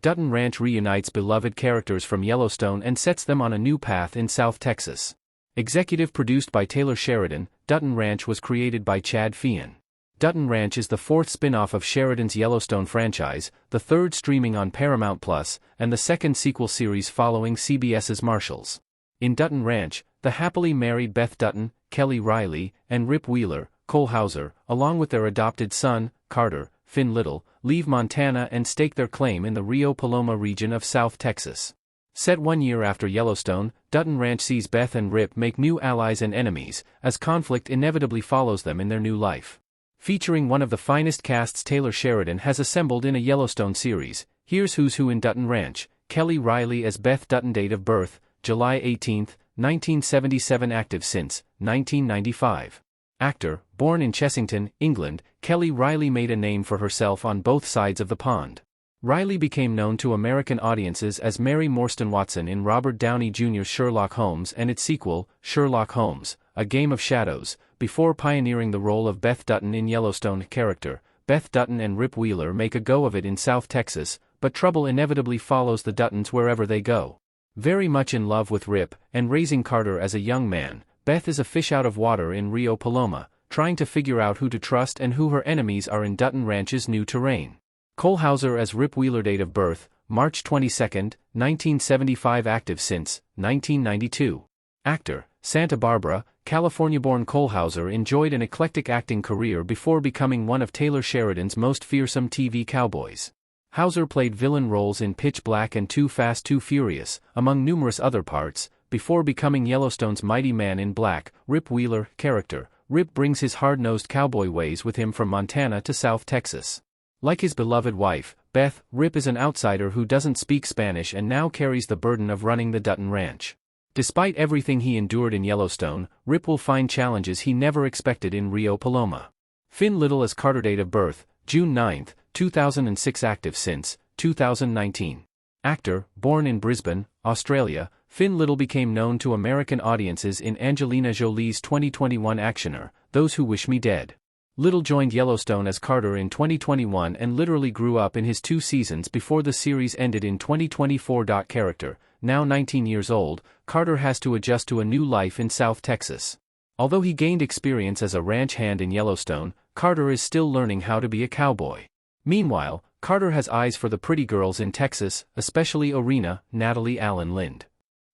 Dutton Ranch reunites beloved characters from Yellowstone and sets them on a new path in South Texas. Executive produced by Taylor Sheridan, Dutton Ranch was created by Chad Feehan. Dutton Ranch is the fourth spin-off of Sheridan's Yellowstone franchise, the third streaming on Paramount+, and the second sequel series following CBS's Marshals. In Dutton Ranch, the happily married Beth Dutton, Kelly Reilly, and Rip Wheeler, Cole Hauser, along with their adopted son, Carter, Finn Little, leave Montana and stake their claim in the Rio Paloma region of South Texas. Set 1 year after Yellowstone, Dutton Ranch sees Beth and Rip make new allies and enemies, as conflict inevitably follows them in their new life. Featuring one of the finest casts Taylor Sheridan has assembled in a Yellowstone series, here's who's who in Dutton Ranch. Kelly Reilly as Beth Dutton. Date of birth, July 18, 1977. Active since 1995. Actor, born in Chessington, England, Kelly Reilly made a name for herself on both sides of the pond. Reilly became known to American audiences as Mary Morstan Watson in Robert Downey Jr.'s Sherlock Holmes and its sequel, Sherlock Holmes, A Game of Shadows, before pioneering the role of Beth Dutton in Yellowstone. Character, Beth Dutton and Rip Wheeler make a go of it in South Texas, but trouble inevitably follows the Duttons wherever they go. Very much in love with Rip, and raising Carter as a young man, Beth is a fish out of water in Rio Paloma, trying to figure out who to trust and who her enemies are in Dutton Ranch's new terrain. Cole Hauser as Rip Wheeler. Date of birth, March 22, 1975. Active since 1992. Actor, Santa Barbara, California-born Cole Hauser enjoyed an eclectic acting career before becoming one of Taylor Sheridan's most fearsome TV cowboys. Hauser played villain roles in Pitch Black and Too Fast, Too Furious, among numerous other parts, before becoming Yellowstone's mighty man in black. Rip Wheeler. Character, Rip brings his hard-nosed cowboy ways with him from Montana to South Texas. Like his beloved wife, Beth, Rip is an outsider who doesn't speak Spanish and now carries the burden of running the Dutton Ranch. Despite everything he endured in Yellowstone, Rip will find challenges he never expected in Rio Paloma. Finn Little as Carter. Date of birth, June 9, 2006. Active since 2019. Actor, born in Brisbane, Australia, Finn Little became known to American audiences in Angelina Jolie's 2021 actioner, Those Who Wish Me Dead. Little joined Yellowstone as Carter in 2021 and literally grew up in his 2 seasons before the series ended in 2024. Character, now 19 years old, Carter has to adjust to a new life in South Texas. Although he gained experience as a ranch hand in Yellowstone, Carter is still learning how to be a cowboy. Meanwhile, Carter has eyes for the pretty girls in Texas, especially Orena, Natalie Allen Lind.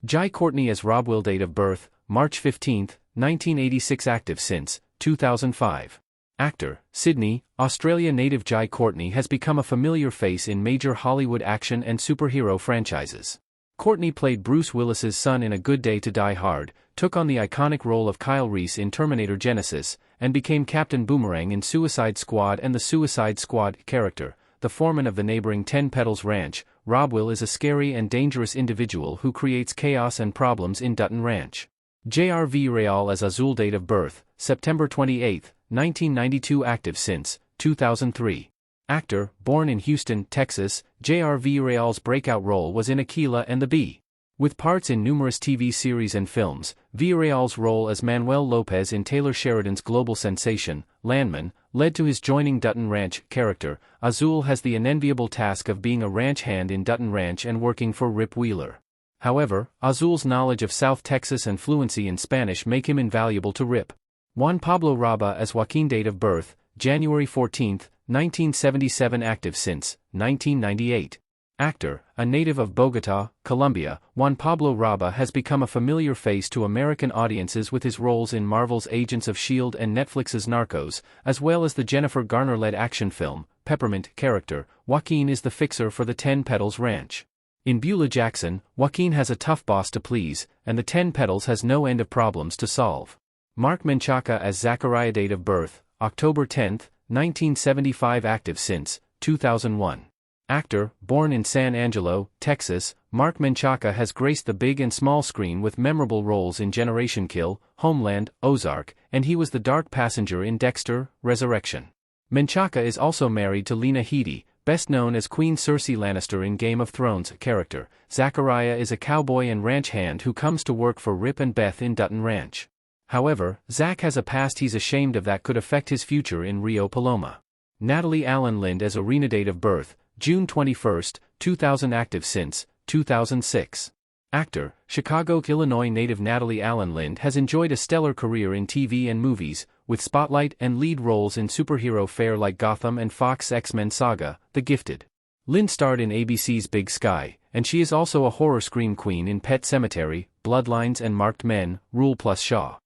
Jai Courtney as Rob Will. Date of birth, March 15, 1986. Active since 2005. Actor, Sydney, Australia native Jai Courtney has become a familiar face in major Hollywood action and superhero franchises. Courtney played Bruce Willis's son in A Good Day to Die Hard, took on the iconic role of Kyle Reese in Terminator Genisys, and became Captain Boomerang in Suicide Squad and the Suicide Squad. Character, the foreman of the neighboring Ten Petals Ranch, Rob Will is a scary and dangerous individual who creates chaos and problems in Dutton Ranch. J.R. Villarreal as Azul. Date of birth, September 28, 1992. Active since 2003. Actor, born in Houston, Texas, J.R. Villarreal's breakout role was in Aquila and the Bee. With parts in numerous TV series and films, Villarreal's role as Manuel Lopez in Taylor Sheridan's global sensation, Landman, led to his joining Dutton Ranch. Character, Azul has the unenviable task of being a ranch hand in Dutton Ranch and working for Rip Wheeler. However, Azul's knowledge of South Texas and fluency in Spanish make him invaluable to Rip. Juan Pablo Raba as Joaquin. Date of birth, January 14, 1977. Active since 1998. Actor, a native of Bogotá, Colombia, Juan Pablo Raba has become a familiar face to American audiences with his roles in Marvel's Agents of S.H.I.E.L.D. and Netflix's Narcos, as well as the Jennifer Garner-led action film, Peppermint. Character, Joaquin is the fixer for the Ten Petals Ranch. In Beulah Jackson, Joaquin has a tough boss to please, and the Ten Petals has no end of problems to solve. Mark Menchaca as Zachariah. Date of birth, October 10, 1975. Active since 2001. Actor, born in San Angelo, Texas, Mark Menchaca has graced the big and small screen with memorable roles in Generation Kill, Homeland, Ozark, and he was the dark passenger in Dexter, Resurrection. Menchaca is also married to Lena Headey, best known as Queen Cersei Lannister in Game of Thrones. Character, Zachariah is a cowboy and ranch hand who comes to work for Rip and Beth in Dutton Ranch. However, Zach has a past he's ashamed of that could affect his future in Rio Paloma. Natalie Allen Lind as Orena. Date of birth, June 21, 2000. Active since 2006. Actor, Chicago, Illinois native Natalie Allen Lind has enjoyed a stellar career in TV and movies, with spotlight and lead roles in superhero fare like Gotham and Fox X-Men Saga, The Gifted. Lind starred in ABC's Big Sky, and she is also a horror scream queen in Pet Sematary, Bloodlines and Marked Men, Rule plus Shaw.